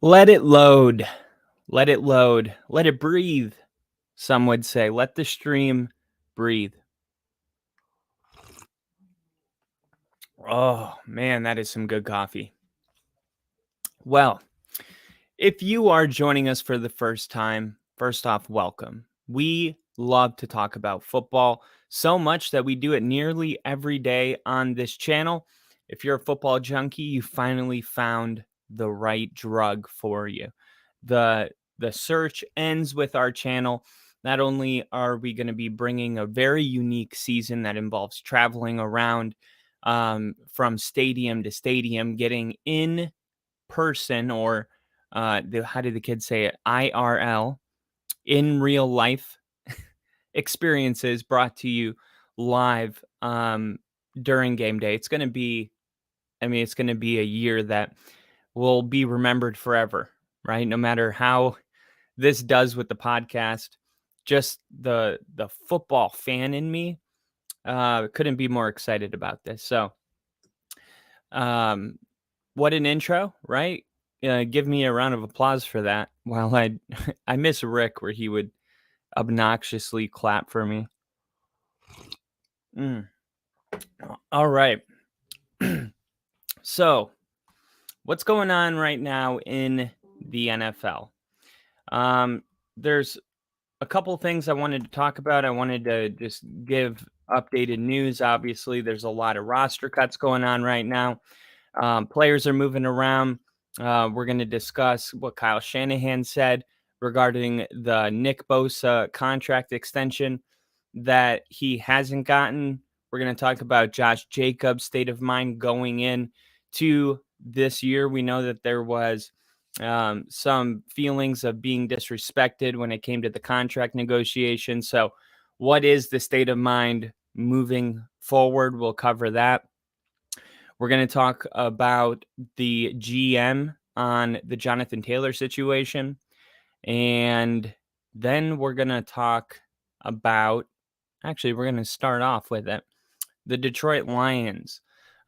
Let it load. Let it load. Let it breathe. Some would say, let the stream breathe. Oh, man, that is some good coffee. Well, if you are joining us for the first time, first off, welcome. We love to talk about football so much that we do it nearly every day on this channel. If you're a football junkie, you finally found the right drug for you. The the search ends with our channel. Not only are we going to be bringing a very unique season that involves traveling around from stadium to stadium, getting in person or how did the kids say it? IRL, in real life experiences brought to you live during game day. It's going to be, it's going to be a year that will be remembered forever, right? No matter how this does with the podcast, just the football fan in me couldn't be more excited about this. So, um, what an intro, right? Give me a round of applause for that. While I miss Rick, where he would obnoxiously clap for me. Mm. All right. So, what's going on right now in the NFL? There's a couple things I wanted to talk about. I wanted to just give updated news. Obviously, there's a lot of roster cuts going on right now. Players are moving around. We're going to discuss what Kyle Shanahan said regarding the Nick Bosa contract extension that he hasn't gotten. We're going to talk about Josh Jacobs' state of mind going in to this year. We know that there was some feelings of being disrespected when it came to the contract negotiation. So, what is the state of mind moving forward? We'll cover that. We're going to talk about the GM on the Jonathan Taylor situation. And then we're going to talk about, actually, we're going to start off with it, the Detroit Lions.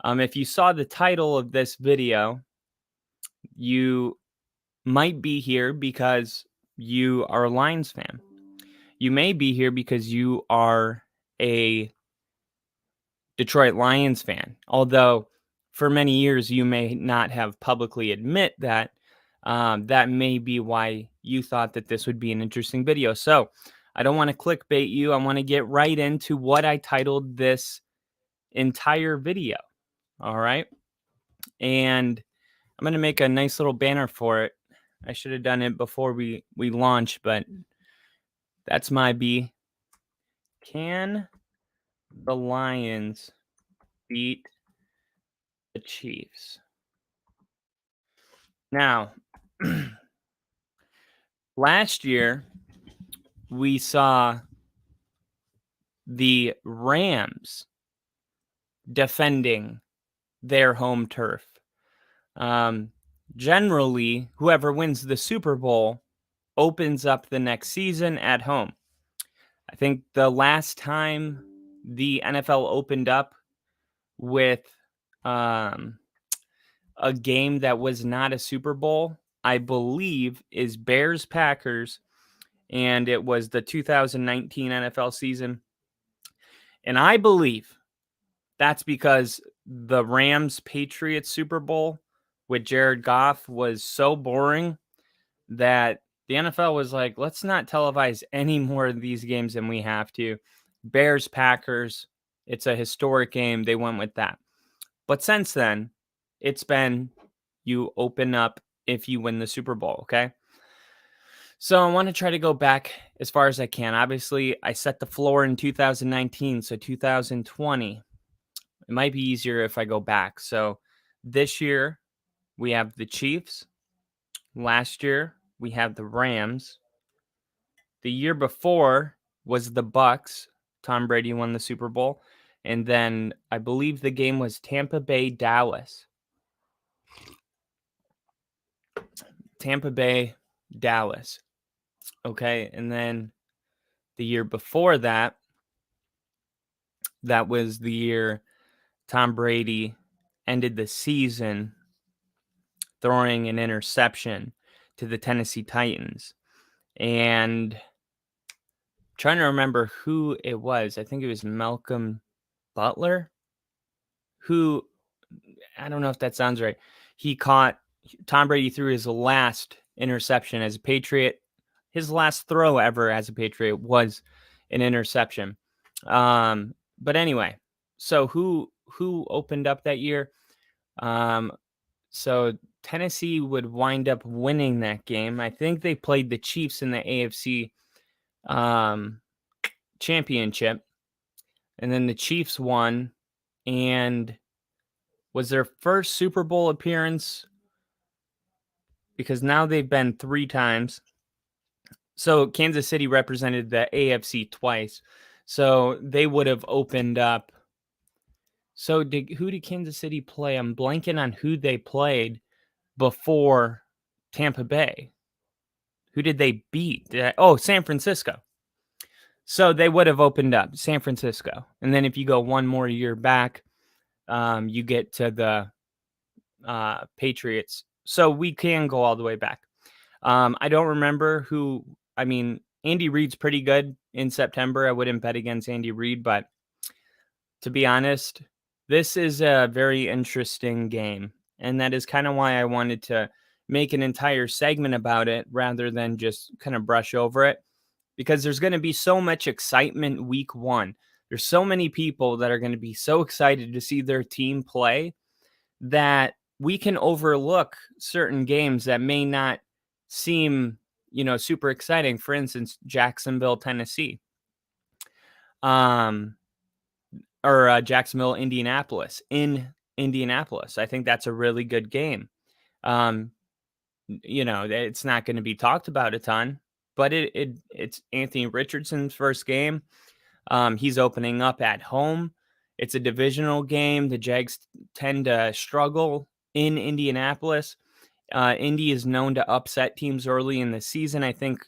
If you saw the title of this video, you might be here because you are a Lions fan. You may be here because you are a Detroit Lions fan, although for many years you may not have publicly admit that. That may be why you thought that this would be an interesting video. So I don't want to clickbait you. I want to get right into what I titled this entire video. All right. And I'm going to make a nice little banner for it. I should have done it before we launch, but that's my B. Can the Lions beat the Chiefs? Now, last year we saw the Rams defending their home turf. Generally, whoever wins the Super Bowl opens up the next season at home. I think the last time the NFL opened up with a game that was not a Super Bowl, I believe, is Bears Packers, and it was the 2019 NFL season. And I believe that's because the Rams Patriots Super Bowl with Jared Goff was so boring that the NFL was like, let's not televise any more of these games than we have to. Bears Packers, it's a historic game. They went with that. But since then, it's been you open up if you win the Super Bowl, okay? So I want to try to go back as far as I can. Obviously, I set the floor in 2019, so 2020. It might be easier if I go back. So this year, we have the Chiefs. Last year, we have the Rams. The year before was the Bucks. Tom Brady won the Super Bowl. And then I believe the game was Tampa Bay, Dallas. Tampa Bay, Dallas. Okay. And then the year before that, that was the year Tom Brady ended the season throwing an interception to the Tennessee Titans. And I'm trying to remember who it was. I think it was Malcolm Butler, who, I don't know if that sounds right. He caught Tom Brady threw his last interception as a Patriot. His last throw ever as a Patriot was an interception. But anyway, so who opened up that year? So Tennessee would wind up winning that game. I think they played the Chiefs in the AFC championship, and then the Chiefs won, and was their first Super Bowl appearance, because now they've been 3 times. So Kansas City represented the AFC twice. So they would have opened up. So who did Kansas City play? I'm blanking on who they played before Tampa Bay. Who did they beat? San Francisco. So they would have opened up San Francisco. And then if you go one more year back, you get to the Patriots. So we can go all the way back. I don't remember who. I mean, Andy Reid's pretty good in September. I wouldn't bet against Andy Reid, but to be honest, this is a very interesting game. And that is kind of why I wanted to make an entire segment about it rather than just kind of brush over it, because there's going to be so much excitement week 1. There's so many people that are going to be so excited to see their team play that we can overlook certain games that may not seem, super exciting. For instance, Jacksonville, Tennessee, or Jacksonville, Indianapolis, in Indianapolis. I think that's a really good game. It's not going to be talked about a ton, but it's Anthony Richardson's first game. He's opening up at home. It's a divisional game. The Jags tend to struggle in Indianapolis. Indy is known to upset teams early in the season. I think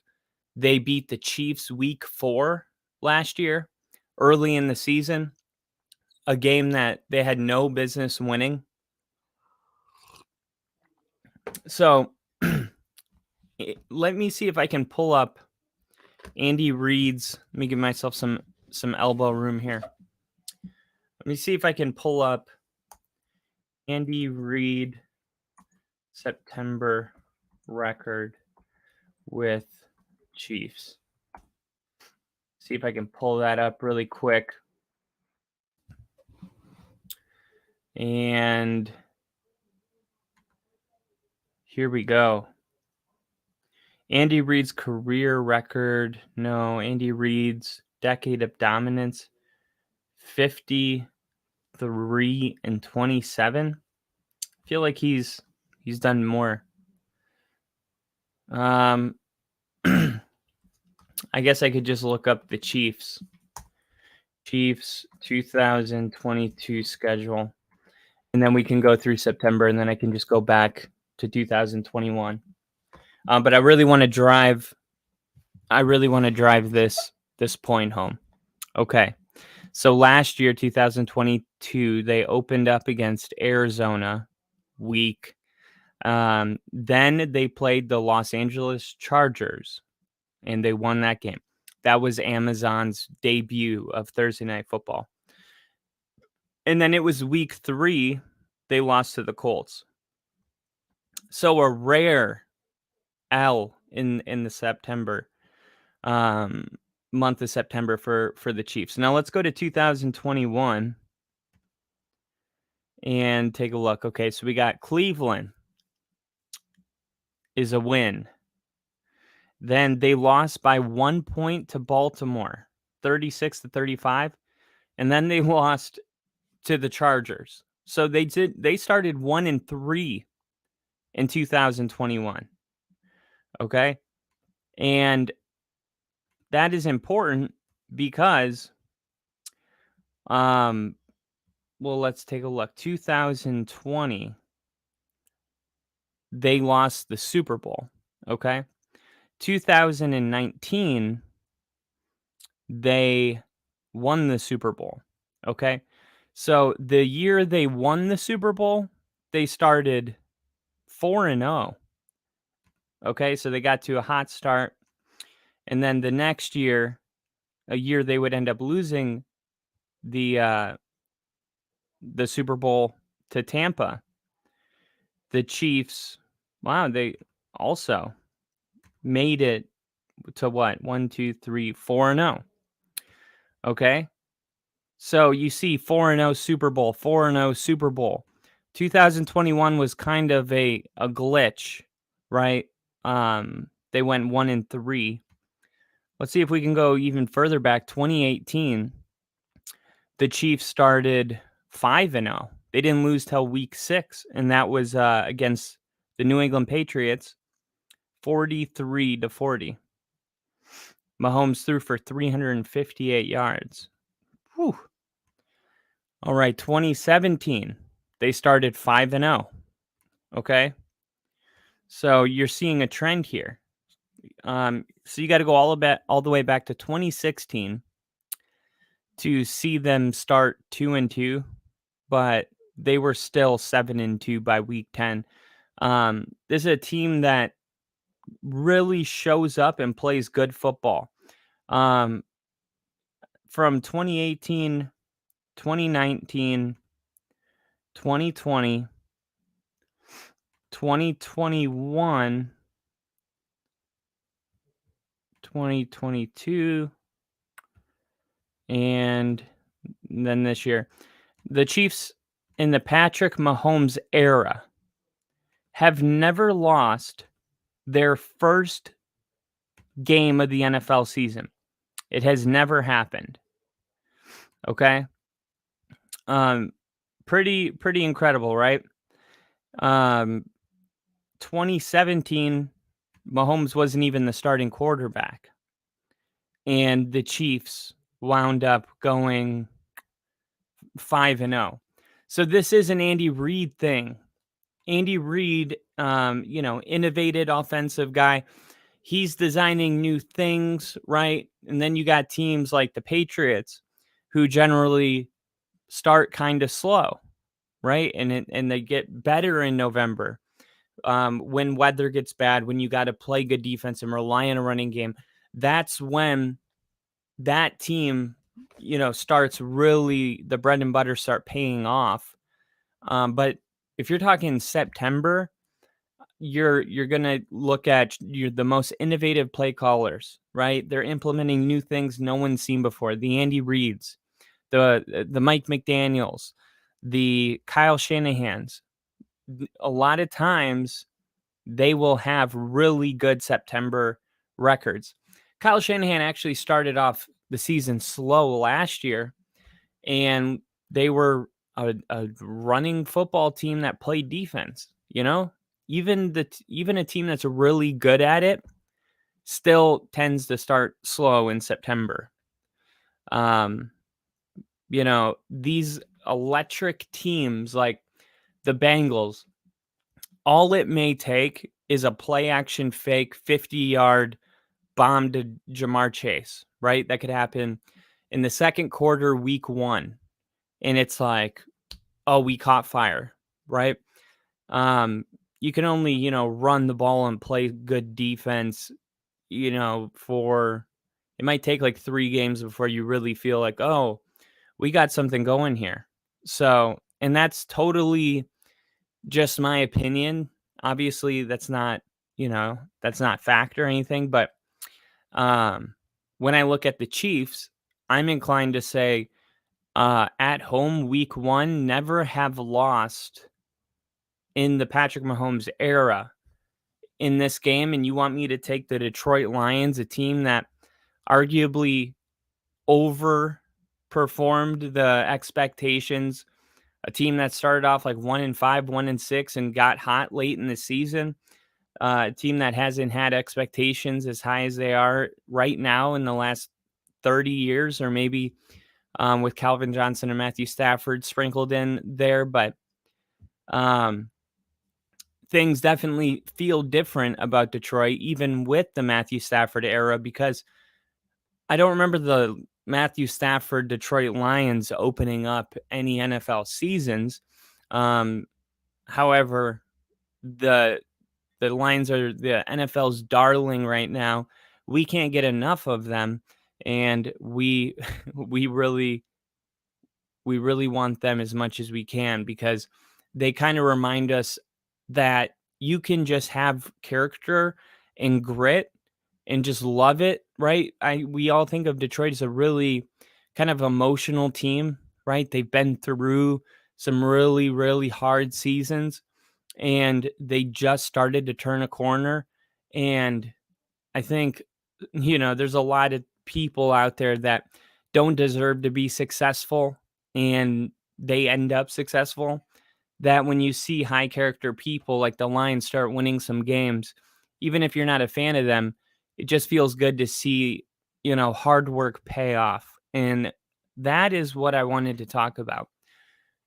they beat the Chiefs week 4 last year, early in the season, a game that they had no business winning. So let me see if I can pull up Andy Reid's. Let me give myself some elbow room here. Let me see if I can pull up Andy Reid September record with Chiefs. See if I can pull that up really quick. And here we go. Andy Reid's career record. No, Andy Reid's decade of dominance. 53-27. I feel like he's done more. I guess I could just look up the Chiefs 2022 schedule, and then we can go through September, and then I can just go back to 2021. But I really want to drive this point home. Okay. So last year, 2022, they opened up against Arizona week. Then they played the Los Angeles Chargers, and they won that game. That was Amazon's debut of Thursday Night Football. And then it was week 3, they lost to the Colts. So a rare L in the September month of September for the Chiefs. Now let's go to 2021 and take a look. Okay, so we got Cleveland is a win. Then they lost by 1 point to Baltimore, 36-35, and then they lost to the Chargers. So they started 1-3 in 2021. Okay? And that is important because let's take a look. 2020, they lost the Super Bowl. Okay? 2019, they won the Super Bowl. Okay? So the year they won the Super Bowl, they started 4-0. Okay, so they got to a hot start. And then the next year, a year they would end up losing the Super Bowl to Tampa. The Chiefs, wow, they also made it to what? 1, 2, 3, 4-0. Okay. So you see 4-0 Super Bowl, 4-0 Super Bowl. 2021 was kind of a glitch, right? They went 1-3. Let's see if we can go even further back. 2018, the Chiefs started 5-0. They didn't lose till week 6, and that was against the New England Patriots, 43-40. Mahomes threw for 358 yards. Whew. All right, 2017, they started 5-0. Okay, so you're seeing a trend here. So you got to go all the way back to 2016 to see them start 2-2, but they were still 7-2 by week 10. This is a team that really shows up and plays good football. From 2018, 2019, 2020, 2021, 2022, and then this year, the Chiefs in the Patrick Mahomes era have never lost their first game of the NFL season. It has never happened. Okay? Pretty incredible, right? 2017, Mahomes wasn't even the starting quarterback. And the Chiefs wound up going 5-0. So this is an Andy Reid thing. Andy Reid, innovated offensive guy. He's designing new things, right? And then you got teams like the Patriots who generally start kind of slow, right? And they get better in November. When weather gets bad, when you got to play good defense and rely on a running game, that's when that team, starts really, the bread and butter start paying off. But if you're talking September, you're gonna look at the most innovative play callers, right? They're implementing new things no one's seen before. The Andy Reids, the Mike McDaniels, the Kyle Shanahans. A lot of times they will have really good September records. Kyle Shanahan actually started off the season slow last year, and they were a running football team that played defense. Even a team that's really good at it still tends to start slow in September. These electric teams like the Bengals, all it may take is a play action fake 50-yard bomb to Jamar Chase, right? That could happen in the second quarter, week 1. And it's like, oh, we caught fire, right? You can only, run the ball and play good defense, for it might take like 3 games before you really feel like, oh, we got something going here. So, and that's totally just my opinion. Obviously, that's not fact or anything. But when I look at the Chiefs, I'm inclined to say at home, week 1, never have lost in the Patrick Mahomes era in this game. And you want me to take the Detroit Lions, a team that arguably overperformed the expectations, a team that started off like 1-5, 1-6, and got hot late in the season. A team that hasn't had expectations as high as they are right now in the last 30 years, or maybe with Calvin Johnson and Matthew Stafford sprinkled in there. But things definitely feel different about Detroit, even with the Matthew Stafford era, because I don't remember the Matthew Stafford Detroit Lions opening up any NFL seasons. However, the The Lions are the NFL's darling right now. We can't get enough of them, and we we really we really want them as much as we can because they kind of remind us that you can just have character and grit and just love it, right? We all think of Detroit as a really kind of emotional team, right? They've been through some really, really hard seasons and they just started to turn a corner. And I think, there's a lot of people out there that don't deserve to be successful and they end up successful. That when you see high character people like the Lions start winning some games, even if you're not a fan of them, it just feels good to see, hard work pay off. And that is what I wanted to talk about.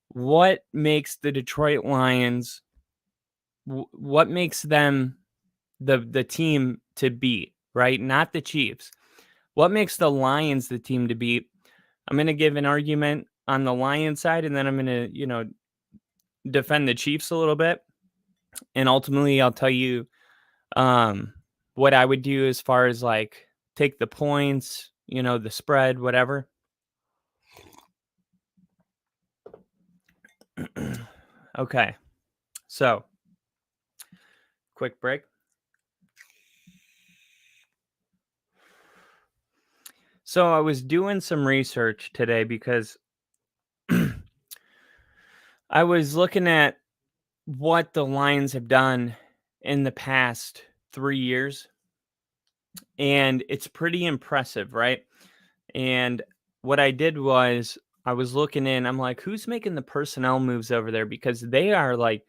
What makes the Detroit Lions, what makes them the team to beat, right? Not the Chiefs. What makes the Lions the team to beat? I'm going to give an argument on the Lions side, and then I'm going to, defend the Chiefs a little bit. And ultimately, I'll tell you what I would do as far as like take the points, the spread, whatever. Okay. So, quick break. So, I was doing some research today because I was looking at what the Lions have done in the past 3 years, and it's pretty impressive, right? And what I did was I was looking in, I'm like, who's making the personnel moves over there? Because they are like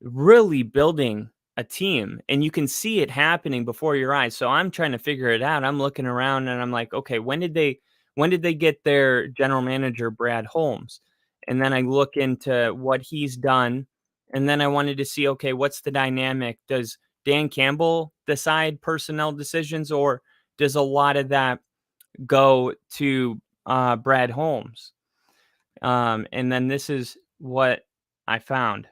really building a team and you can see it happening before your eyes. So I'm trying to figure it out. I'm looking around and I'm like, okay, when did they get their general manager Brad Holmes? And then I look into what he's done and then I wanted to see, okay, what's the dynamic? Does Dan Campbell decide personnel decisions or does a lot of that go to Brad Holmes? And then this is what I found.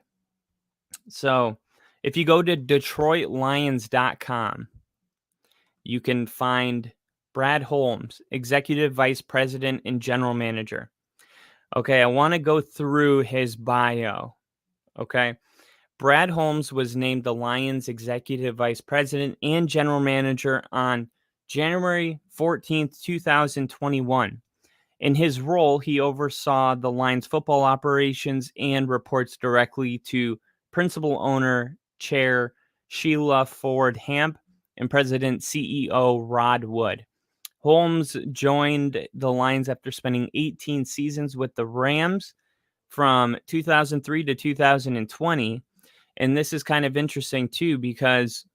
So if you go to DetroitLions.com, you can find Brad Holmes, Executive Vice President and General Manager. Okay, I want to go through his bio. Okay. Brad Holmes was named the Lions Executive Vice President and General Manager on January 14th, 2021. In his role, he oversaw the Lions football operations and reports directly to principal owner chair Sheila Ford Hamp and president CEO Rod Wood. Holmes joined the Lions after spending 18 seasons with the Rams from 2003 to 2020. And this is kind of interesting too, because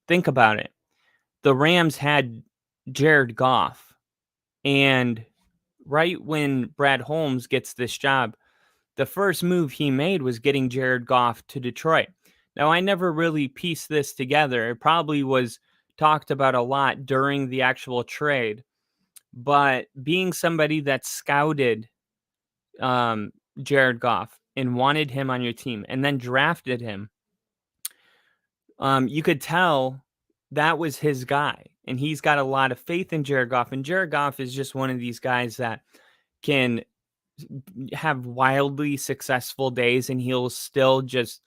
think about it. The Rams had Jared Goff, and right when Brad Holmes gets this job, the first move he made was getting Jared Goff to Detroit. Now, I never really pieced this together. It probably was talked about a lot during the actual trade, but being somebody that scouted Jared Goff and wanted him on your team and then drafted him, you could tell that was his guy. And he's got a lot of faith in Jared Goff. And Jared Goff is just one of these guys that can have wildly successful days and he'll still just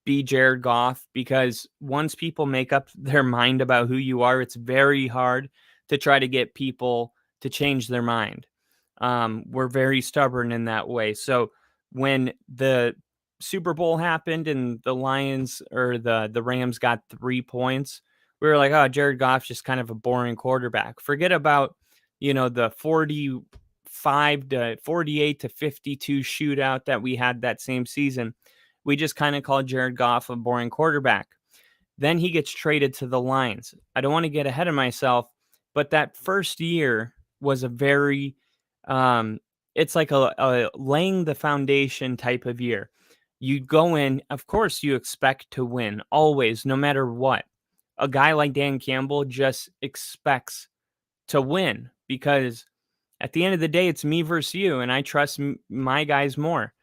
be Jared Goff, because once people make up their mind about who you are, it's very hard to try to get people to change their mind. We're very stubborn in that way. So when the Super Bowl happened and the Lions or the Rams got 3 points, we were like, oh, Jared Goff's just kind of a boring quarterback. Forget about, the 45 to 48 to 52 shootout that we had that same season. We just kind of called Jared Goff a boring quarterback. Then he gets traded to the Lions. I don't want to get ahead of myself, but that first year was a very, it's like a laying the foundation type of year. You go in, of course, you expect to win always, no matter what. A guy like Dan Campbell just expects to win because at the end of the day, it's me versus you, and I trust my guys more.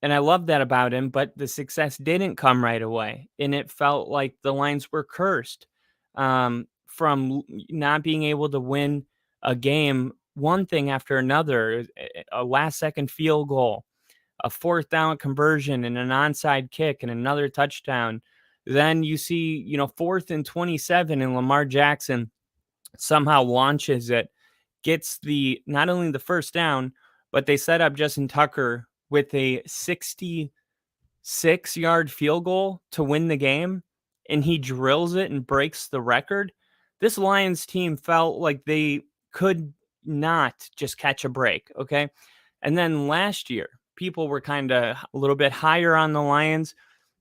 And I love that about him, but the success didn't come right away. And it felt like the Lions were cursed from not being able to win a game, one thing after another, a last second field goal, a fourth down conversion and an onside kick and another touchdown. Then you see, 4th and 27, and Lamar Jackson somehow launches it, gets the not only the first down, but they set up Justin Tucker with a 66-yard field goal to win the game, and he drills it and breaks the record. This Lions team felt like they could not just catch a break, okay? And then last year, people were kind of a little bit higher on the Lions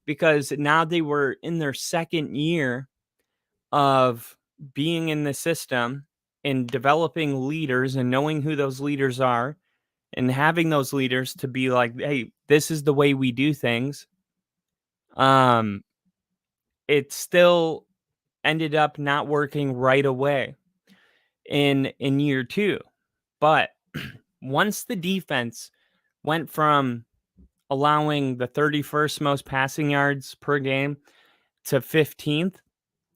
because now they were in their second year of being in the system and developing leaders and knowing who those leaders are and having those leaders to be like, hey, this is the way we do things. It still ended up not working right away in year two. But once the defense went from allowing the 31st most passing yards per game to 15th,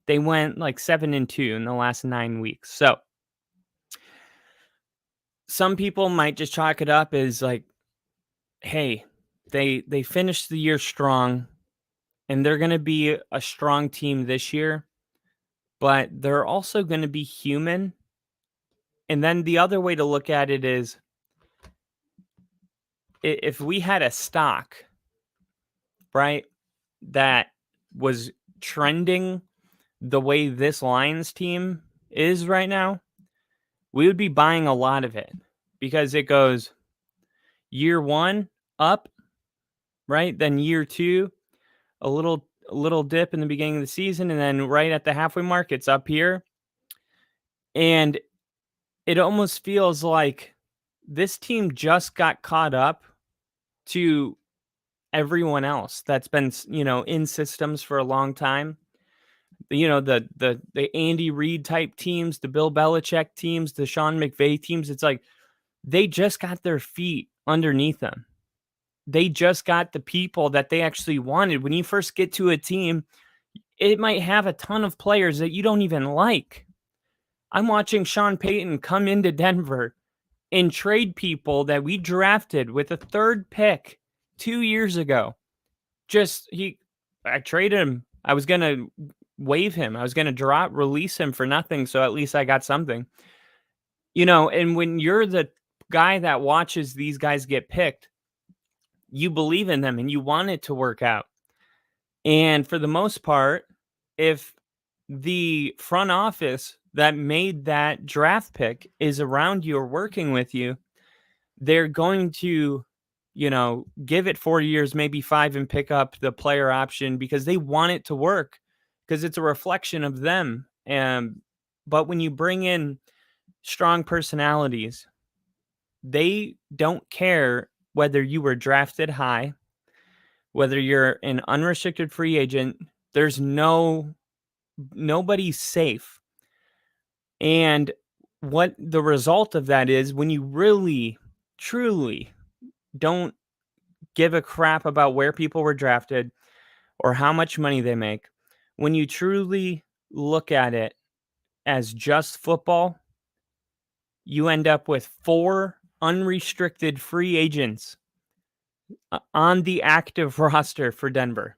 they went like 7-2 in the last 9 weeks. So some people might just chalk it up as like, hey, they finished the year strong and they're going to be a strong team this year, but they're also going to be human. And then the other way to look at it is if we had a stock, right, that was trending the way this Lions team is right now, we would be buying a lot of it because it goes year one up, right? Then year two, a little dip in the beginning of the season, and then right at the halfway mark, it's up here. And it almost feels like this team just got caught up to everyone else that's been, in systems for a long time. The Andy Reid type teams, the Bill Belichick teams, the Sean McVay teams. It's like they just got their feet underneath them. They just got the people that they actually wanted. When you first get to a team, it might have a ton of players that you don't even like. I'm watching Sean Payton come into Denver and trade people that we drafted with a third pick 2 years ago. I traded him. I was going to waive him. I was going to release him for nothing. So at least I got something, and when you're the guy that watches these guys get picked, you believe in them and you want it to work out. And for the most part, if the front office that made that draft pick is around you or working with you, they're going to, give it 4 years, maybe 5, and pick up the player option because they want it to work because it's a reflection of them. But when you bring in strong personalities, they don't care whether you were drafted high, whether you're an unrestricted free agent. There's nobody's safe. And what the result of that is, when you really, truly don't give a crap about where people were drafted or how much money they make, when you truly look at it as just football, you end up with 4 unrestricted free agents on the active roster for Denver.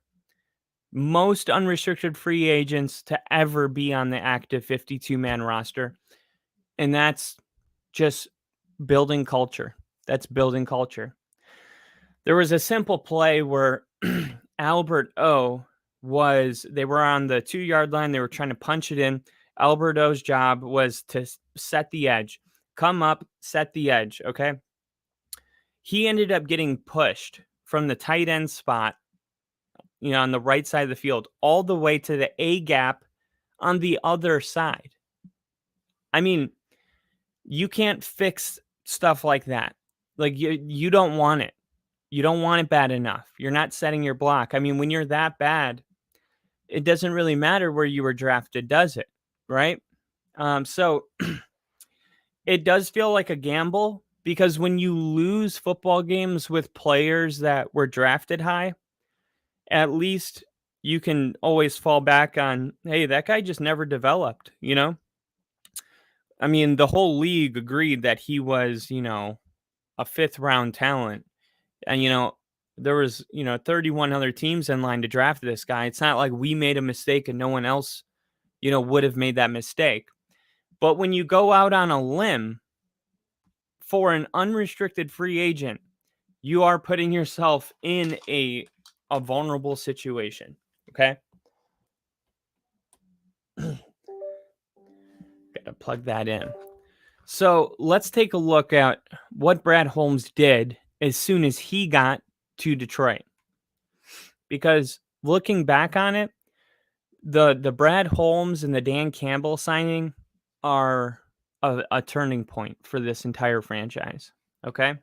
Most unrestricted free agents to ever be on the active 52-man roster. And that's just building culture. That's building culture. There was a simple play where Albert O they were on the 2-yard line. They were trying to punch it in. Albert O's job was to set the edge, come up, set the edge. Okay. He ended up getting pushed from the tight end spot, on the right side of the field, all the way to the A gap on the other side. I mean, you can't fix stuff like that. Like you don't want it. You don't want it bad enough. You're not setting your block. I mean, when you're that bad, it doesn't really matter where you were drafted, does it? Right? So it does feel like a gamble because when you lose football games with players that were drafted high, at least you can always fall back on, hey, that guy just never developed, you know? I mean, the whole league agreed that he was, a fifth round talent. And, there was, 31 other teams in line to draft this guy. It's not like we made a mistake and no one else, would have made that mistake. But when you go out on a limb for an unrestricted free agent, you are putting yourself in a vulnerable situation. Okay. Gotta plug that in. So let's take a look at what Brad Holmes did as soon as he got to Detroit. Because looking back on it, the Brad Holmes and the Dan Campbell signing are a turning point for this entire franchise. Okay.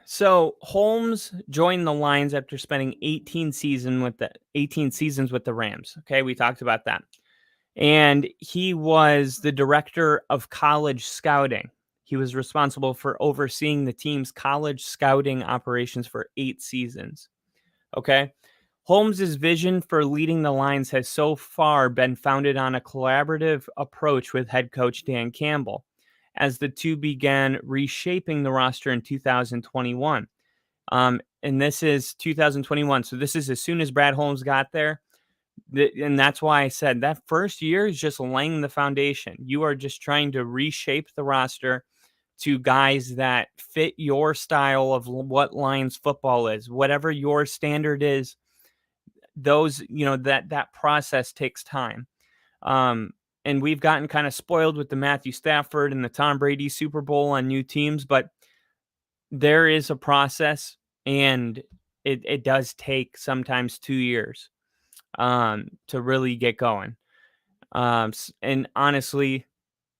So Holmes joined the Lions after spending 18 seasons with the Rams. Okay, we talked about that. And he was the director of college scouting. He was responsible for overseeing the team's college scouting operations for 8 seasons. Okay? Holmes's vision for leading the Lions has so far been founded on a collaborative approach with head coach Dan Campbell, as the two began reshaping the roster in 2021. And this is 2021. So this is as soon as Brad Holmes got there. And that's why I said that first year is just laying the foundation. You are just trying to reshape the roster to guys that fit your style of what Lions football is. Whatever your standard is, those, that process takes time. And we've gotten kind of spoiled with the Matthew Stafford and the Tom Brady Super Bowl on new teams, but there is a process, and it does take sometimes 2 years to really get going. And honestly,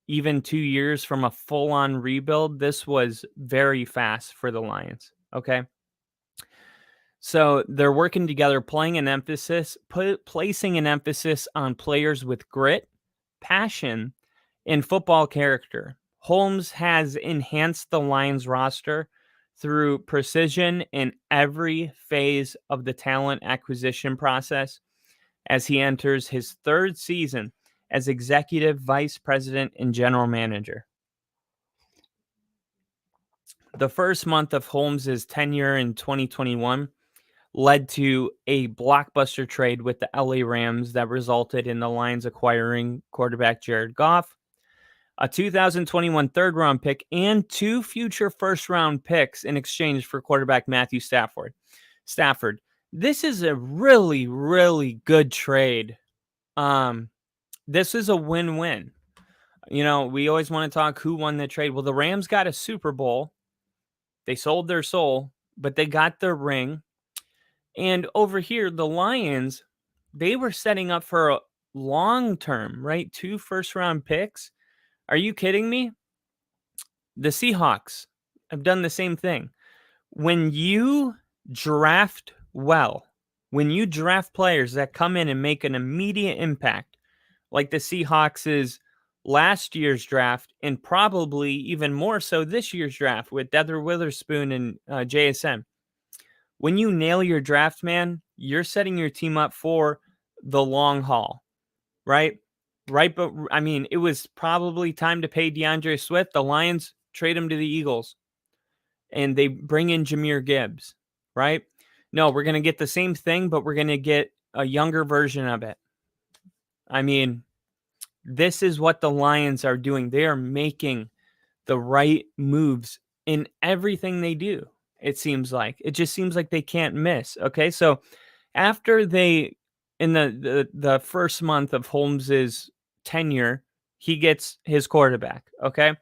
even 2 years from a full-on rebuild, this was very fast for the Lions. Okay. So they're working together, placing an emphasis on players with grit, passion, and football character. Holmes has enhanced the Lions roster through precision in every phase of the talent acquisition process as he enters his 3rd season as executive vice president and general manager. The first month of Holmes' tenure in 2021 led to a blockbuster trade with the LA Rams that resulted in the Lions acquiring quarterback Jared Goff, a 2021 third-round pick, and 2 future first-round picks in exchange for quarterback Matthew Stafford. This is a really, really good trade. This is a win-win. We always want to talk who won the trade. Well, the Rams got a Super Bowl. They sold their soul, but they got their ring. And over here, the Lions, they were setting up for a long-term, right? 2 first-round picks. Are you kidding me? The Seahawks have done the same thing. When you draft well, when you draft players that come in and make an immediate impact, like the Seahawks' last year's draft, and probably even more so this year's draft with Heather Witherspoon and JSN. When you nail your draft, man, you're setting your team up for the long haul, right? Right, but I mean, it was probably time to pay DeAndre Swift. The Lions trade him to the Eagles, and they bring in Jahmyr Gibbs, right? No, we're going to get the same thing, but we're going to get a younger version of it. I mean, this is what the Lions are doing. They are making the right moves in everything they do. It just seems like they can't miss. Okay. So after in the first month of Holmes's tenure, he gets his quarterback. Okay.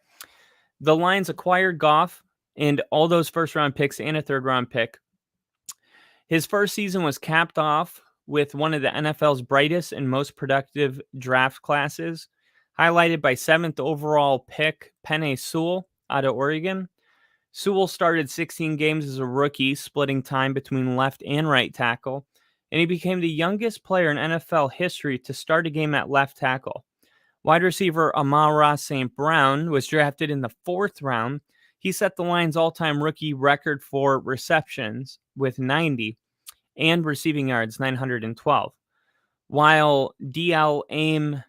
The Lions acquired Goff and all those first round picks and a 3rd round pick. His first season was capped off with one of the NFL's brightest and most productive draft classes, highlighted by 7th overall pick Penei Sewell out of Oregon. Sewell started 16 games as a rookie, splitting time between left and right tackle, and he became the youngest player in NFL history to start a game at left tackle. Wide receiver Amon-Ra St. Brown was drafted in the 4th round. He set the Lions' all-time rookie record for receptions with 90 and receiving yards, 912. While DL Aim,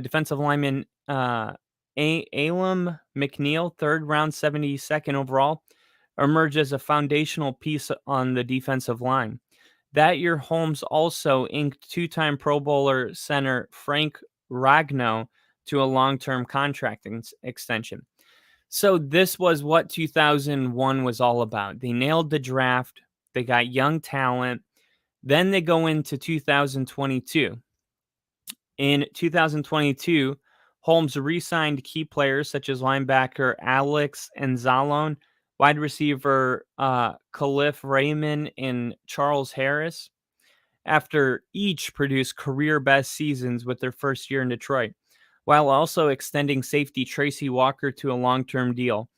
defensive lineman Alam McNeil, 3rd round, 72nd overall, emerged as a foundational piece on the defensive line. That year, Holmes also inked 2-time Pro Bowler center Frank Ragnow to a long-term contract extension. So this was what 2001 was all about. They nailed the draft. They got young talent. Then they go into 2022. In 2022, Holmes re-signed key players such as linebacker Alex Anzalone, wide receiver Khalif Raymond, and Charles Harris, after each produced career best seasons with their first year in Detroit, while also extending safety Tracy Walker to a long-term deal.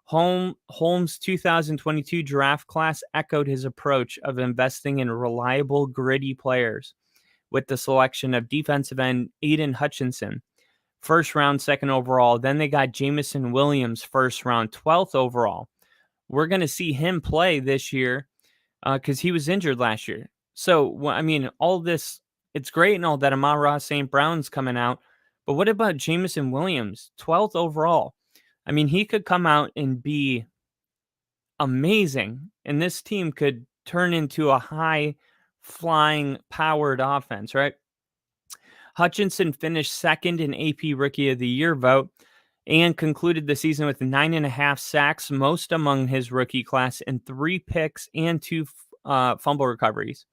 Holmes' 2022 draft class echoed his approach of investing in reliable, gritty players with the selection of defensive end Aiden Hutchinson, 1st round, 2nd overall. Then they got Jameson Williams, 1st round, 12th overall. We're going to see him play this year because he was injured last year. So, I mean, all this, it's great and all that Amon-Ra St. Brown's coming out, but what about Jameson Williams, 12th overall? I mean, he could come out and be amazing, and this team could turn into a high-flying, powered offense, right? Hutchinson finished 2nd in AP Rookie of the Year vote and concluded the season with 9.5 sacks, most among his rookie class, and 3 picks and 2 fumble recoveries.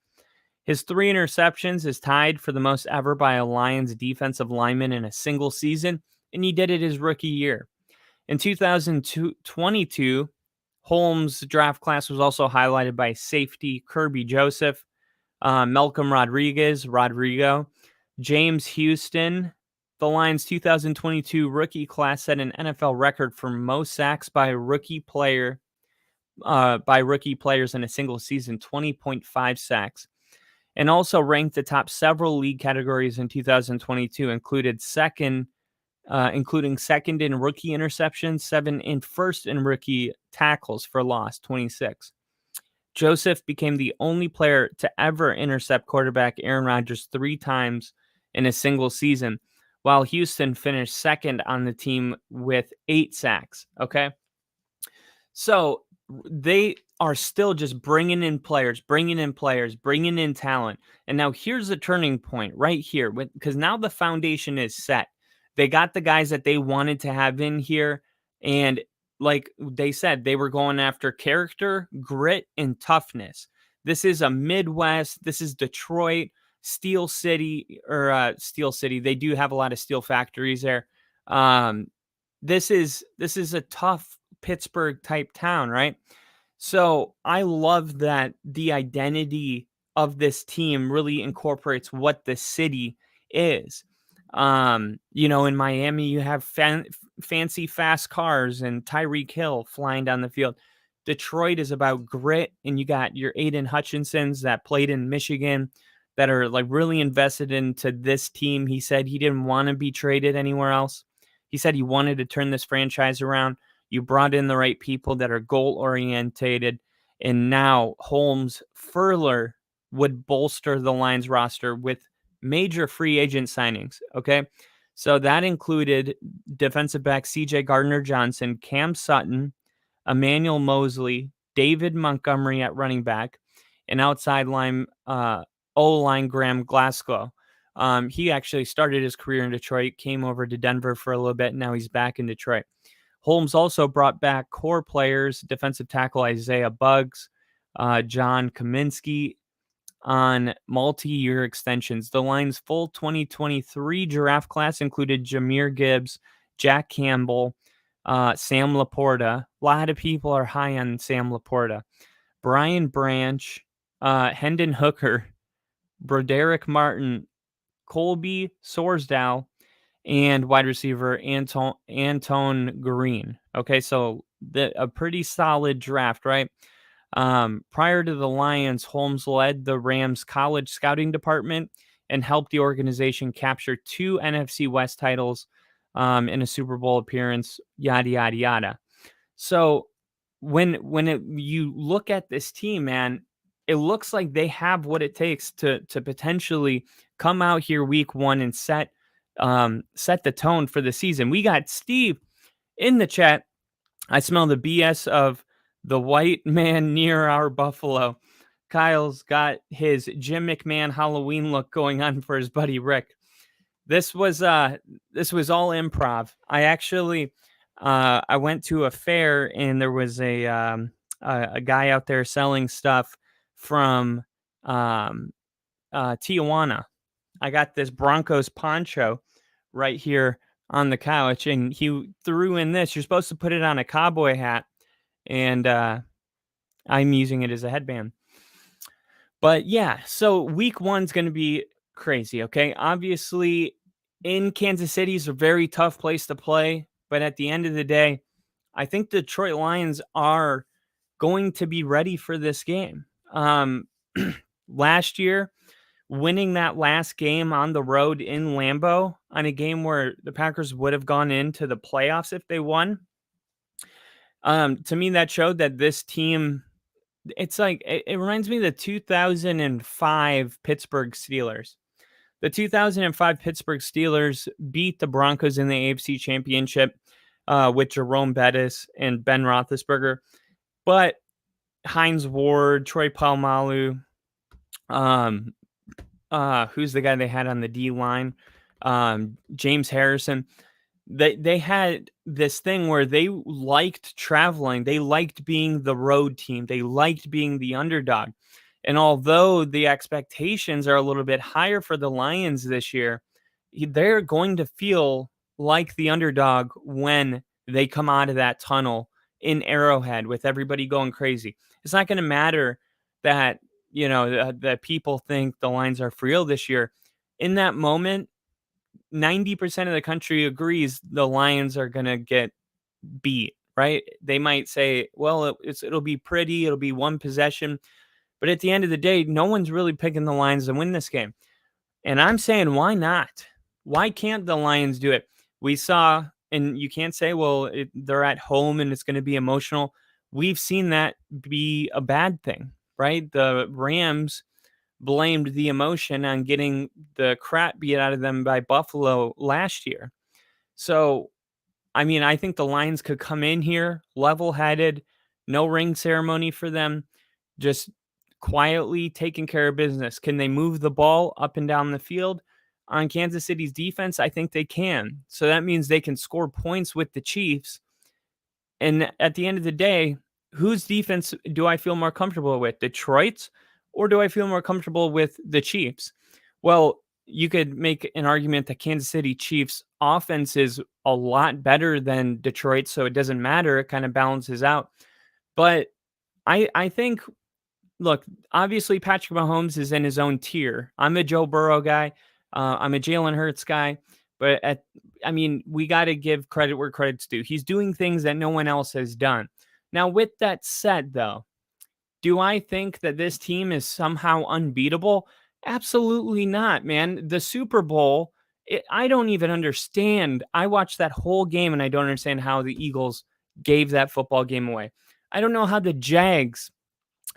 His 3 interceptions is tied for the most ever by a Lions defensive lineman in a single season, and he did it his rookie year. In 2022, Holmes' draft class was also highlighted by safety Kirby Joseph, Malcolm Rodrigo, James Houston. The Lions' 2022 rookie class set an NFL record for most sacks by rookie players in a single season, 20.5 sacks, and also ranked the top several league categories in 2022, including second in rookie interceptions, 7 in first in rookie tackles for loss, 26. Joseph became the only player to ever intercept quarterback Aaron Rodgers 3 times in a single season, while Houston finished 2nd on the team with 8 sacks. Okay. So they are still just bringing in talent. And now here's the turning point right here, because now the foundation is set. They got the guys that they wanted to have in here. And like they said, they were going after character, grit, and toughness. This is a Midwest. This is Detroit, Steel City. They do have a lot of steel factories there. This is a tough Pittsburgh type town, right? So I love that the identity of this team really incorporates what the city is. In Miami, you have fancy fast cars and Tyreek Hill flying down the field. Detroit is about grit, and you got your Aiden Hutchinsons that played in Michigan that are like really invested into this team. He said he didn't want to be traded anywhere else. He said he wanted to turn this franchise around. You brought in the right people that are goal-orientated, and now Holmes further would bolster the Lions roster with major free agent signings, okay? So that included defensive back CJ Gardner-Johnson, Cam Sutton, Emmanuel Mosley, David Montgomery at running back, and outside line O-line Graham Glasgow. He actually started his career in Detroit, came over to Denver for a little bit, and now he's back in Detroit. Holmes also brought back core players, defensive tackle Isaiah Buggs, John Kaminsky on multi-year extensions. The Lions' full 2023 draft class included Jahmyr Gibbs, Jack Campbell, Sam Laporta. A lot of people are high on Sam Laporta. Brian Branch, Hendon Hooker, Broderick Martin, Colby Sorsdal, and wide receiver Anton Green. Okay, so a pretty solid draft, right? Prior to the Lions, Holmes led the Rams college scouting department and helped the organization capture 2 NFC West titles, in a Super Bowl appearance, yada, yada, yada. So you look at this team, man, it looks like they have what it takes to potentially come out here week 1 and set the tone for the season. We got Steve in the chat. I smell the BS of the white man near our Buffalo. Kyle's got his Jim McMahon Halloween look going on for his buddy Rick. This was all improv. I actually I went to a fair and there was a guy out there selling stuff from Tijuana. I got this Broncos poncho right here on the couch, and he threw in this. You're supposed to put it on a cowboy hat, and I'm using it as a headband. But yeah, so week 1's going to be crazy. Okay, obviously, in Kansas City is a very tough place to play, but at the end of the day, I think the Detroit Lions are going to be ready for this game. Last year, winning that last game on the road in Lambeau on a game where the Packers would have gone into the playoffs if they won. To me, that showed that this team, it's like, it reminds me of the 2005 Pittsburgh Steelers. The 2005 Pittsburgh Steelers beat the Broncos in the AFC Championship with Jerome Bettis and Ben Roethlisberger. But Hines Ward, Troy Polamalu, who's the guy they had on the D line? James Harrison. They had this thing where they liked traveling. They liked being the road team. They liked being the underdog. And although the expectations are a little bit higher for the Lions this year, they're going to feel like the underdog when they come out of that tunnel in Arrowhead with everybody going crazy. It's not going to matter that, that people think the Lions are for real this year. In that moment, 90% of the country agrees the Lions are going to get beat, right? They might say, well, it'll be pretty, it'll be one possession. But at the end of the day, no one's really picking the Lions to win this game. And I'm saying, why not? Why can't the Lions do it? We saw, and you can't say, well, they're at home and it's going to be emotional. We've seen that be a bad thing, right? The Rams blamed the emotion on getting the crap beat out of them by Buffalo last year. So, I mean, I think the Lions could come in here level-headed, no ring ceremony for them, just quietly taking care of business. Can they move the ball up and down the field? On Kansas City's defense, I think they can. So that means they can score points with the Chiefs. And at the end of the day, whose defense do I feel more comfortable with? Detroit's, or do I feel more comfortable with the Chiefs? Well, you could make an argument that Kansas City Chiefs offense is a lot better than Detroit, so it doesn't matter. It kind of balances out. But I think, look, obviously Patrick Mahomes is in his own tier. I'm a Joe Burrow guy. I'm a Jalen Hurts guy. But we got to give credit where credit's due. He's doing things that no one else has done. Now, with that said, though, do I think that this team is somehow unbeatable? Absolutely not, man. The Super Bowl, I don't even understand. I watched that whole game and I don't understand how the Eagles gave that football game away. I don't know how the Jags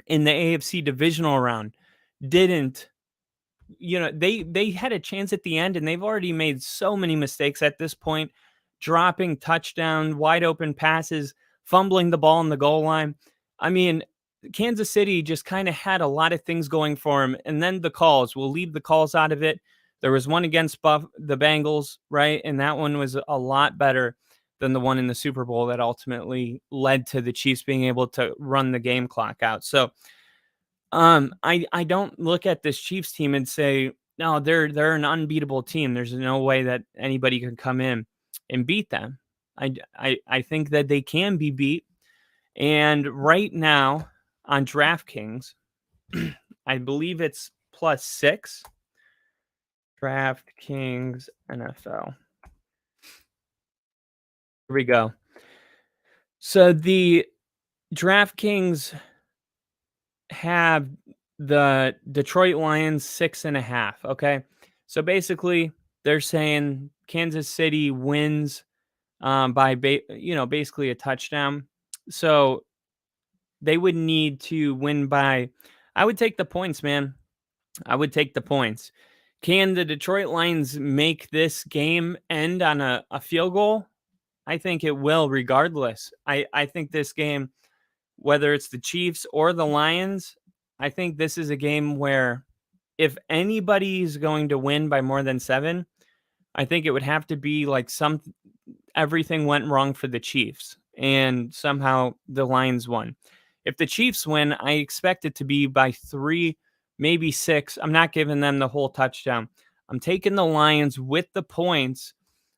in the AFC divisional round didn't, they had a chance at the end and they've already made so many mistakes at this point, dropping touchdown, wide open passes, fumbling the ball on the goal line. I mean, Kansas City just kind of had a lot of things going for him. And then the calls, we'll leave the calls out of it. There was one against the Bengals, right? And that one was a lot better than the one in the Super Bowl that ultimately led to the Chiefs being able to run the game clock out. So I don't look at this Chiefs team and say, no, they're an unbeatable team. There's no way that anybody can come in and beat them. I think that they can be beat. And right now on DraftKings, I believe it's +6. DraftKings NFL. Here we go. So the DraftKings have the Detroit Lions 6.5. Okay. So basically, they're saying Kansas City wins by basically a touchdown. So they would need to win by. I would take the points, man. I would take the points. Can the Detroit Lions make this game end on a field goal? I think it will, regardless. I think this game, whether it's the Chiefs or the Lions, I think this is a game where if anybody's going to win by more than 7, I think it would have to be like everything went wrong for the Chiefs and somehow the Lions won. If the Chiefs win, I expect it to be by 3, maybe 6. I'm not giving them the whole touchdown. I'm taking the Lions with the points.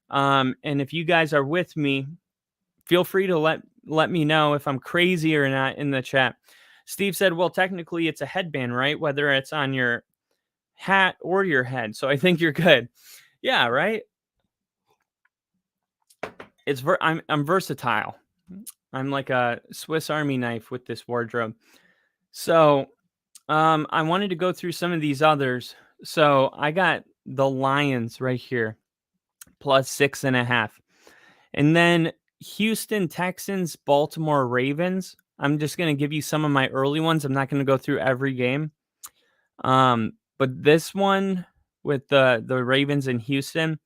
And if you guys are with me, feel free to let me know if I'm crazy or not in the chat. Steve said, well, technically it's a headband, right? Whether it's on your hat or your head. So I think you're good. Yeah, right? I'm versatile. I'm like a Swiss Army knife with this wardrobe. So I wanted to go through some of these others. So I got the Lions right here, plus 6.5. And then Houston Texans, Baltimore Ravens. I'm just going to give you some of my early ones. I'm not going to go through every game. But this one with the Ravens in Houston,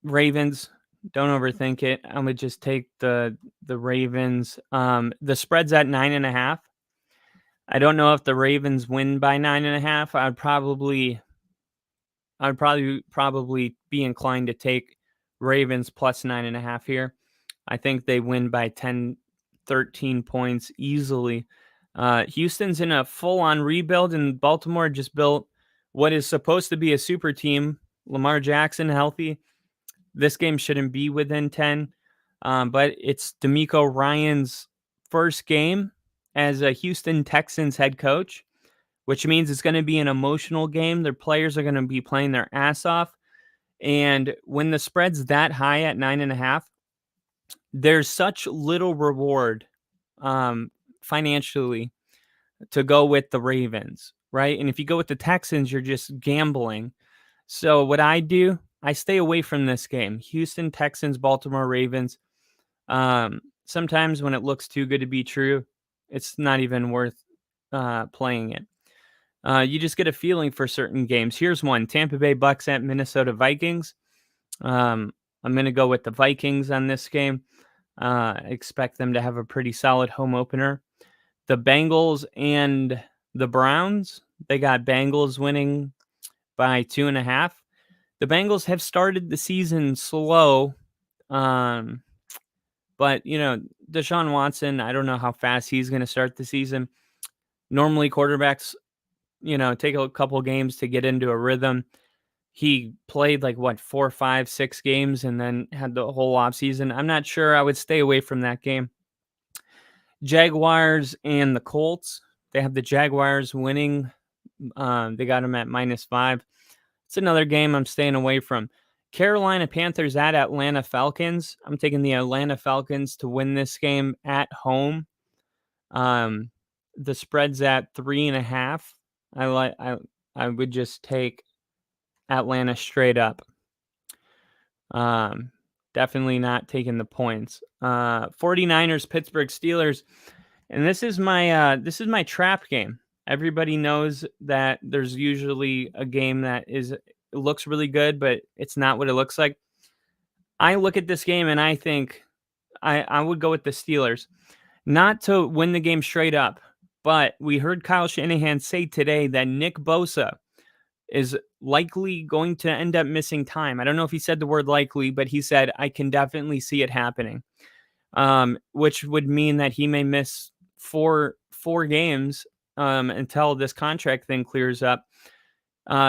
Ravens, don't overthink it. I would just take the Ravens. The spread's at 9.5. I don't know if the Ravens win by 9.5. I'd probably be inclined to take Ravens plus 9.5 here. I think they win by 10, 13 points easily. Houston's in a full-on rebuild, and Baltimore just built what is supposed to be a super team. Lamar Jackson healthy. This game shouldn't be within 10, but it's DeMeco Ryans' first game as a Houston Texans head coach, which means it's going to be an emotional game. Their players are going to be playing their ass off. And when the spread's that high at 9.5, there's such little reward financially to go with the Ravens, right? And if you go with the Texans, you're just gambling. So what I do, I stay away from this game. Houston Texans, Baltimore Ravens. Sometimes when it looks too good to be true, it's not even worth playing it. You just get a feeling for certain games. Here's one: Tampa Bay Bucks at Minnesota Vikings. I'm going to go with the Vikings on this game. Expect them to have a pretty solid home opener. The Bengals and the Browns. They got Bengals winning by 2.5. The Bengals have started the season slow. But, Deshaun Watson, I don't know how fast he's going to start the season. Normally, quarterbacks, take a couple games to get into a rhythm. He played 4, 5, 6 games and then had the whole offseason. I'm not sure. I would stay away from that game. Jaguars and the Colts. They have the Jaguars winning. They got them at -5. It's another game I'm staying away from. Carolina Panthers at Atlanta Falcons. I'm taking the Atlanta Falcons to win this game at home. The spread's at 3.5. I would just take Atlanta straight up. Definitely not taking the points. 49ers, Pittsburgh Steelers. And this is my trap game. Everybody knows that there's usually a game that looks really good, but it's not what it looks like. I look at this game and I think I would go with the Steelers. Not to win the game straight up, but we heard Kyle Shanahan say today that Nick Bosa is likely going to end up missing time. I don't know if he said the word likely, but he said, I can definitely see it happening, which would mean that he may miss four games until this contract thing clears up.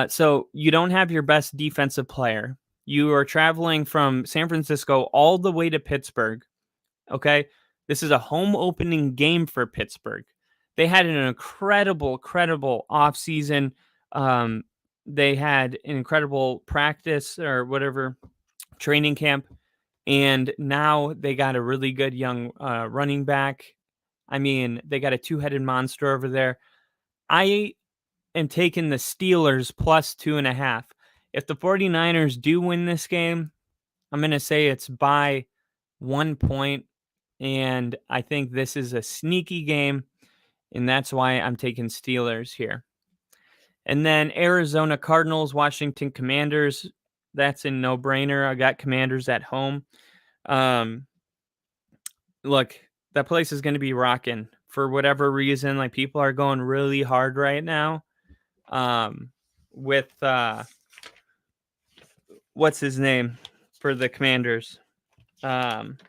So you don't have your best defensive player. You are traveling from San Francisco all the way to Pittsburgh. Okay. This is a home opening game for Pittsburgh. They had an incredible offseason. They had an incredible practice or whatever training camp. And now they got a really good young running back. I mean, they got a two-headed monster over there. I am taking the Steelers plus 2.5. If the 49ers do win this game, I'm going to say it's by 1 point. And I think this is a sneaky game. And that's why I'm taking Steelers here. And then Arizona Cardinals, Washington Commanders. That's a no-brainer. I got Commanders at home. Look, that place is going to be rocking for whatever reason. Like, people are going really hard right now. With what's his name for the Commanders? Sam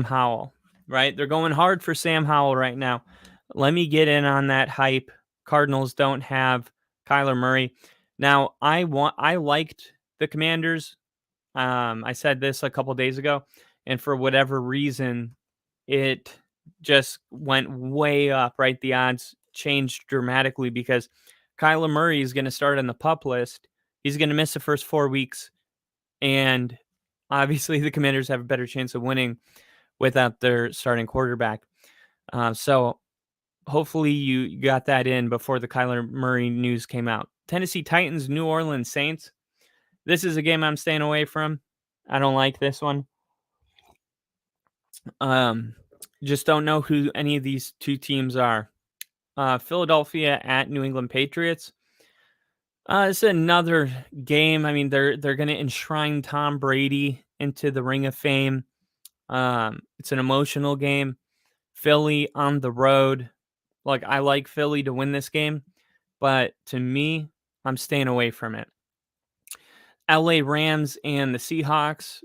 Howell, right? They're going hard for Sam Howell right now. Let me get in on that hype. Cardinals don't have Kyler Murray. Now, I liked the Commanders. I said this a couple days ago, and for whatever reason, it just went way up, right? The odds changed dramatically because Kyler Murray is going to start on the PUP list. He's going to miss the first 4 weeks, and obviously the Commanders have a better chance of winning without their starting quarterback. So hopefully you got that in before the Kyler Murray news came out. Tennessee Titans, New Orleans Saints. This is a game I'm staying away from. I don't like this one. Just don't know who any of these two teams are. Philadelphia at New England Patriots. It's another game. I mean, they're going to enshrine Tom Brady into the Ring of Fame. It's an emotional game. Philly on the road. Like, I like Philly to win this game, but to me, I'm staying away from it. LA Rams and the Seahawks.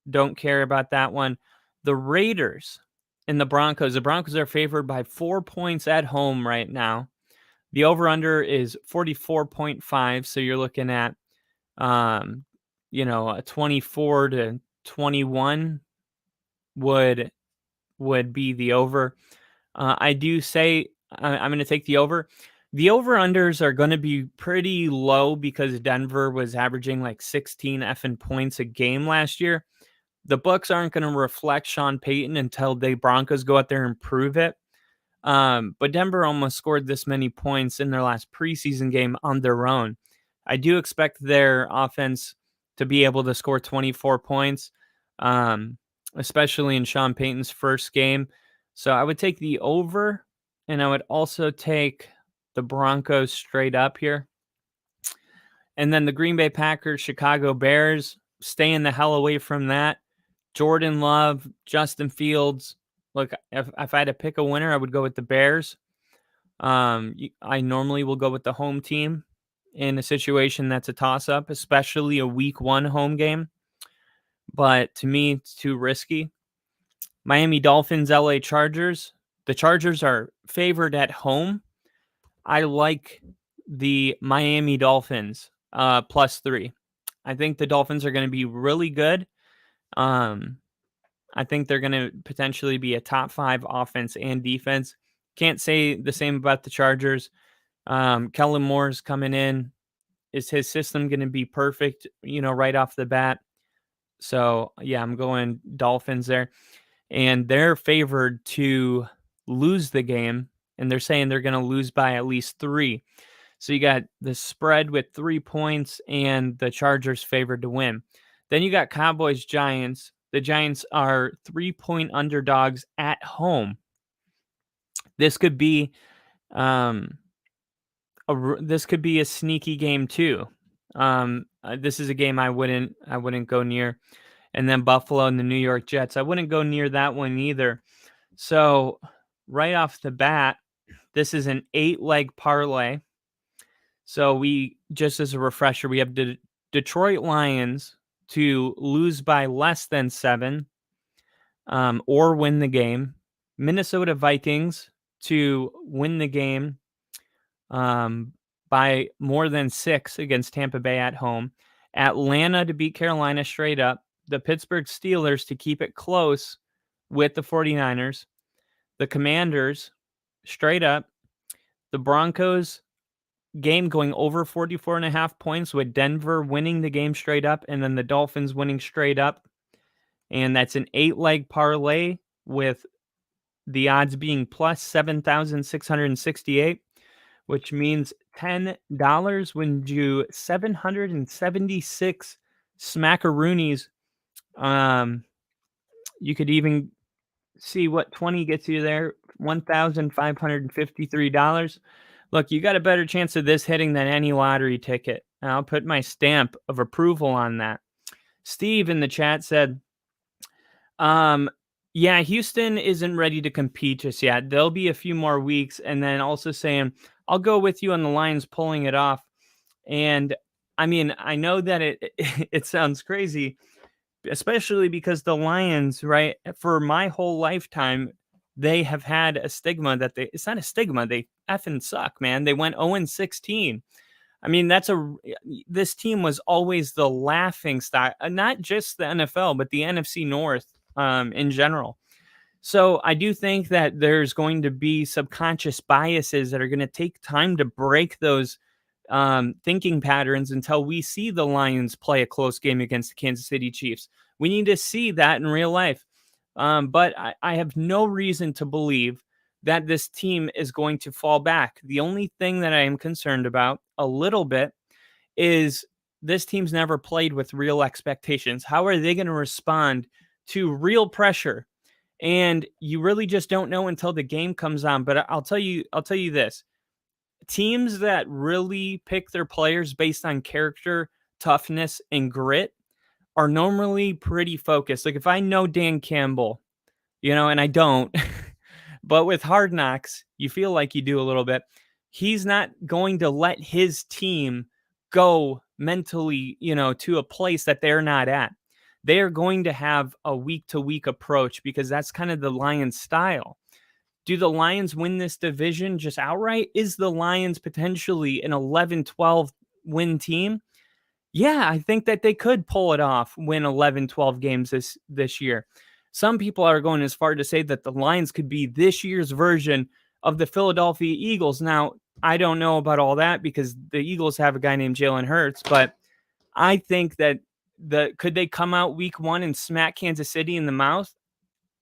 Don't care about that one. The Raiders and the Broncos. The Broncos are favored by 4 points at home right now. The over-under is 44.5, so you're looking at, a 24 to 21 would be the over. I do say I'm going to take the over. The over-unders are going to be pretty low because Denver was averaging like 16 effing points a game last year. The Bucs aren't going to reflect Sean Payton until the Broncos go out there and prove it. But Denver almost scored this many points in their last preseason game on their own. I do expect their offense to be able to score 24 points, especially in Sean Payton's first game. So I would take the over, and I would also take the Broncos straight up here. And then the Green Bay Packers, Chicago Bears, staying the hell away from that. Jordan Love, Justin Fields. Look, if I had to pick a winner, I would go with the Bears. I normally will go with the home team in a situation that's a toss-up, especially a week 1 home game. But to me, it's too risky. Miami Dolphins, LA Chargers. The Chargers are favored at home. I like the Miami Dolphins +3. I think the Dolphins are going to be really good. I think they're going to potentially be a top 5 offense and defense. Can't say the same about the Chargers. Kellen Moore's coming in. Is his system going to be perfect, right off the bat? So, yeah, I'm going Dolphins there. And they're favored to lose the game, and they're saying they're going to lose by at least 3. So you got the spread with 3 points and the Chargers favored to win. Then you got Cowboys, Giants. The Giants are 3-point underdogs at home. This could be a sneaky game too. This is a game I wouldn't go near. And then Buffalo and the New York Jets. I wouldn't go near that one either. So right off the bat, this is an 8-leg parlay. So we, just as a refresher, we have the Detroit Lions to lose by less than 7 or win the game. Minnesota Vikings to win the game by more than 6 against Tampa Bay at home. Atlanta to beat Carolina straight up. The Pittsburgh Steelers to keep it close with the 49ers. The Commanders straight up. The Broncos game going over 44.5 points with Denver winning the game straight up, and then the Dolphins winning straight up. and that's an 8-leg parlay with the odds being plus 7,668, which means $10 wins you 776 smackaroonies. You could even see what 20 gets you there, $1,553. Look, you got a better chance of this hitting than any lottery ticket. And I'll put my stamp of approval on that. Steve in the chat said, yeah, Houston isn't ready to compete just yet. There'll be a few more weeks. And then also saying, I'll go with you on the Lions pulling it off. And I mean, I know that it sounds crazy, especially because the Lions, right, for my whole lifetime, they have had a stigma that it's not a stigma, they effing suck, man. They went 0-16. I mean, this team was always the laughing stock, not just the NFL, but the NFC North in general. So I do think that there's going to be subconscious biases that are going to take time to break those thinking patterns until we see the Lions play a close game against the Kansas City Chiefs. We need to see that in real life. But I have no reason to believe that this team is going to fall back. The only thing that I am concerned about a little bit is this team's never played with real expectations. How are they going to respond to real pressure? And you really just don't know until the game comes on. But I'll tell you this. Teams that really pick their players based on character, toughness, and grit are normally pretty focused. Like if I know Dan Campbell, and I don't, but with Hard Knocks, you feel like you do a little bit. He's not going to let his team go mentally, to a place that they're not at. They are going to have a week-to-week approach because that's kind of the Lions style. Do the Lions win this division just outright? Is the Lions potentially an 11-12 win team? Yeah, I think that they could pull it off, win 11-12 games this year. Some people are going as far to say that the Lions could be this year's version of the Philadelphia Eagles. Now, I don't know about all that because the Eagles have a guy named Jalen Hurts, but I think that could they come out week 1 and smack Kansas City in the mouth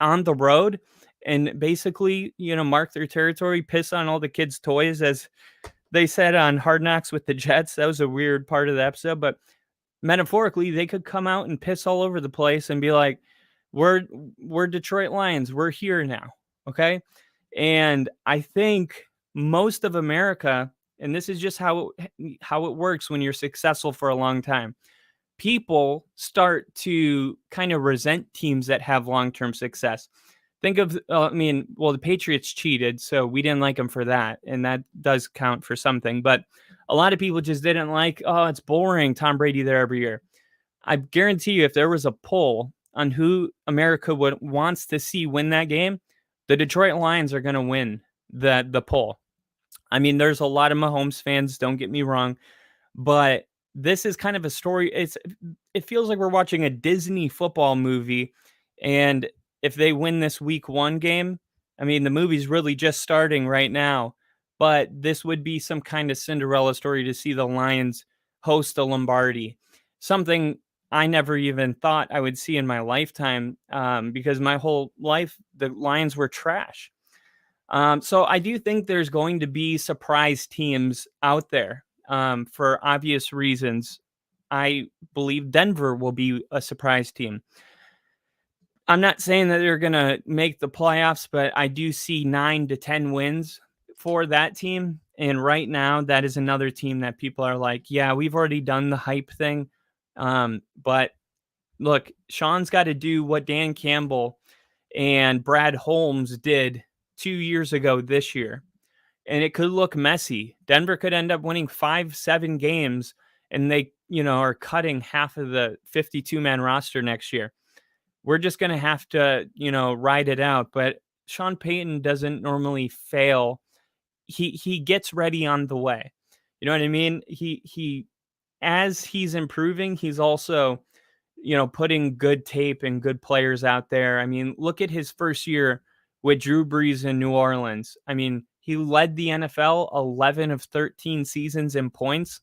on the road and basically, mark their territory, piss on all the kids' toys, as they said on Hard Knocks with the Jets? That was a weird part of the episode, but metaphorically, they could come out and piss all over the place and be like, we're Detroit Lions. We're here now. Okay. And I think most of America, and this is just how it works when you're successful for a long time, people start to kind of resent teams that have long-term success. Think of, the Patriots cheated, so we didn't like them for that. And that does count for something. But a lot of people just didn't like, it's boring, Tom Brady there every year. I guarantee you, if there was a poll on who America wants to see win that game, the Detroit Lions are going to win the poll. I mean, there's a lot of Mahomes fans, don't get me wrong, but this is kind of a story. It feels like we're watching a Disney football movie, and if they win this week 1 game, I mean, the movie's really just starting right now, but this would be some kind of Cinderella story to see the Lions host a Lombardi, something I never even thought I would see in my lifetime, because my whole life, the Lions were trash. So I do think there's going to be surprise teams out there, for obvious reasons. I believe Denver will be a surprise team. I'm not saying that they're going to make the playoffs, but I do see 9 to 10 wins for that team. And right now, that is another team that people are like, yeah, we've already done the hype thing. But look, Sean's got to do what Dan Campbell and Brad Holmes did 2 years ago this year. And it could look messy. Denver could end up winning 5-7 games, and they, are cutting half of the 52-man roster next year. We're just going to have to, ride it out. But Sean Payton doesn't normally fail. He gets ready on the way. You know what I mean? He as he's improving, he's also, putting good tape and good players out there. I mean, look at his first year with Drew Brees in New Orleans. I mean, he led the NFL 11 of 13 seasons in points.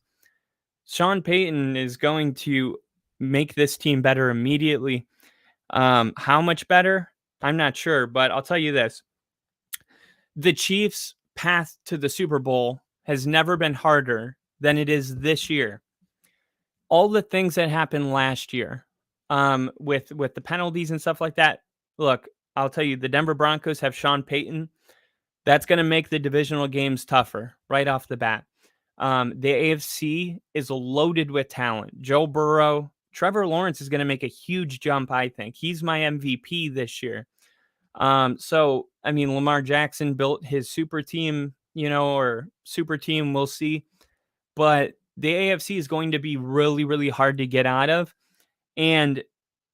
Sean Payton is going to make this team better immediately. How much better? I'm not sure, but I'll tell you this. The Chiefs' path to the Super Bowl has never been harder than it is this year. All the things that happened last year, with the penalties and stuff like that. Look, I'll tell you, the Denver Broncos have Sean Payton. That's going to make the divisional games tougher right off the bat. The AFC is loaded with talent. Joe Burrow, Trevor Lawrence is going to make a huge jump, I think. He's my MVP this year. So, I mean, Lamar Jackson built his super team, or super team, we'll see. But the AFC is going to be really, really hard to get out of. And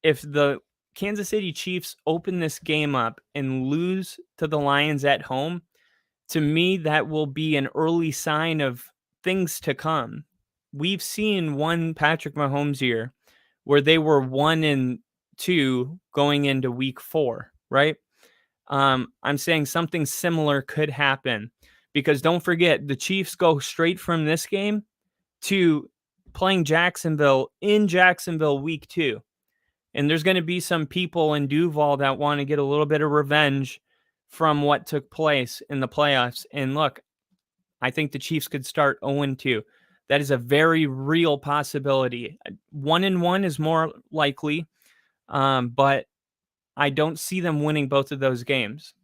if the Kansas City Chiefs open this game up and lose to the Lions at home, to me, that will be an early sign of things to come. We've seen one Patrick Mahomes year where they were 1-2 going into week 4, right? I'm saying something similar could happen because don't forget, the Chiefs go straight from this game to playing Jacksonville in Jacksonville week 2. And there's going to be some people in Duval that want to get a little bit of revenge from what took place in the playoffs. And look, I think the Chiefs could start 0-2. That is a very real possibility. 1-1 is more likely, but I don't see them winning both of those games.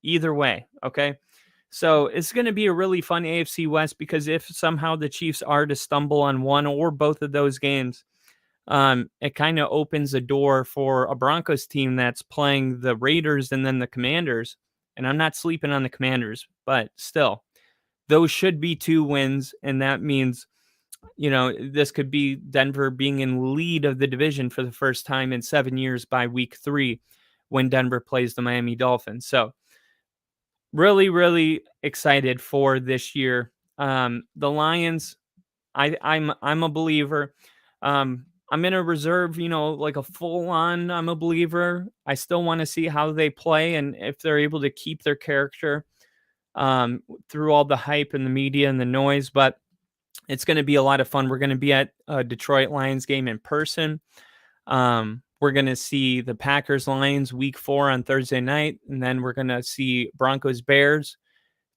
Either way, okay? So it's going to be a really fun AFC West because if somehow the Chiefs are to stumble on one or both of those games, it kind of opens a door for a Broncos team that's playing the Raiders and then the Commanders. And I'm not sleeping on the Commanders, but still, those should be 2 wins. And that means, this could be Denver being in lead of the division for the first time in 7 years by week 3 when Denver plays the Miami Dolphins. So really, really excited for this year. The Lions, I'm a believer. I'm going to reserve, like a full on, I'm a believer. I still want to see how they play and if they're able to keep their character through all the hype and the media and the noise. But it's going to be a lot of fun. We're going to be at a Detroit Lions game in person. We're going to see the Packers Lions week 4 on Thursday night. And then we're going to see Broncos Bears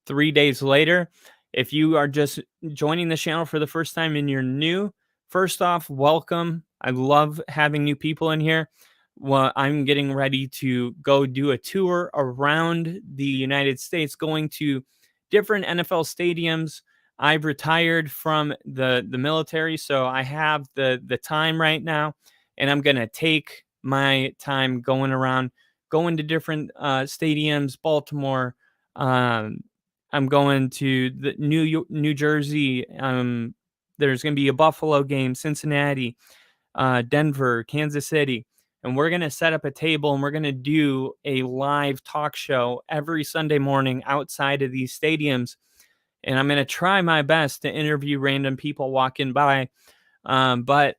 3 days later. If you are just joining the channel for the first time and you're new, first off, welcome. I love having new people in here. Well, I'm getting ready to go do a tour around the United States, going to different NFL stadiums. I've retired from the military, so I have the time right now, and I'm going to take my time going around, going to different stadiums, Baltimore. I'm going to the New Jersey. There's going to be a Buffalo game, Cincinnati, Denver, Kansas City. And we're going to set up a table and we're going to do a live talk show every Sunday morning outside of these stadiums. And I'm going to try my best to interview random people walking by. But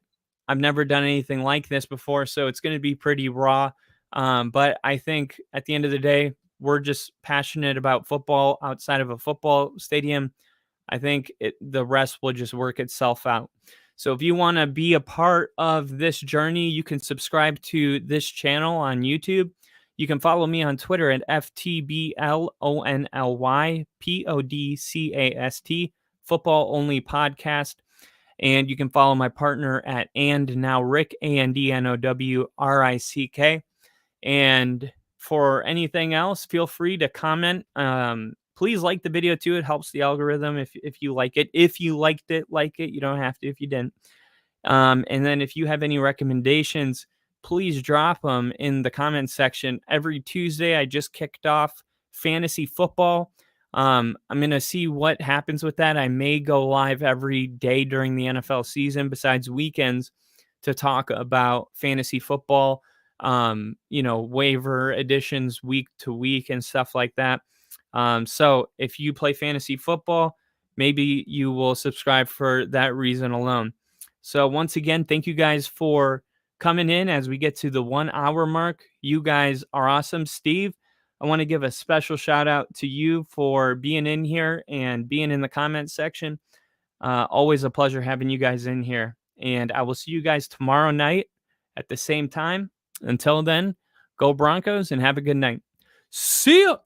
I've never done anything like this before, so it's going to be pretty raw. But I think at the end of the day, we're just passionate about football outside of a football stadium. I think the rest will just work itself out. So if you want to be a part of this journey, you can subscribe to this channel on YouTube. You can follow me on Twitter at FTBLONLYPODCAST, Football Only Podcast. And you can follow my partner at And Now Rick, ANDNOWRICK. And for anything else, feel free to comment. Please like the video too. It helps the algorithm if you like it. If you liked it, like it. You don't have to if you didn't. And then if you have any recommendations, please drop them in the comments section. Every Tuesday, I just kicked off fantasy football. I'm going to see what happens with that. I may go live every day during the NFL season besides weekends to talk about fantasy football, waiver additions week to week and stuff like that. So if you play fantasy football, maybe you will subscribe for that reason alone. So once again, thank you guys for coming in as we get to the 1 hour mark. You guys are awesome. Steve, I want to give a special shout out to you for being in here and being in the comments section. Always a pleasure having you guys in here. And I will see you guys tomorrow night at the same time. Until then, go Broncos and have a good night. See ya.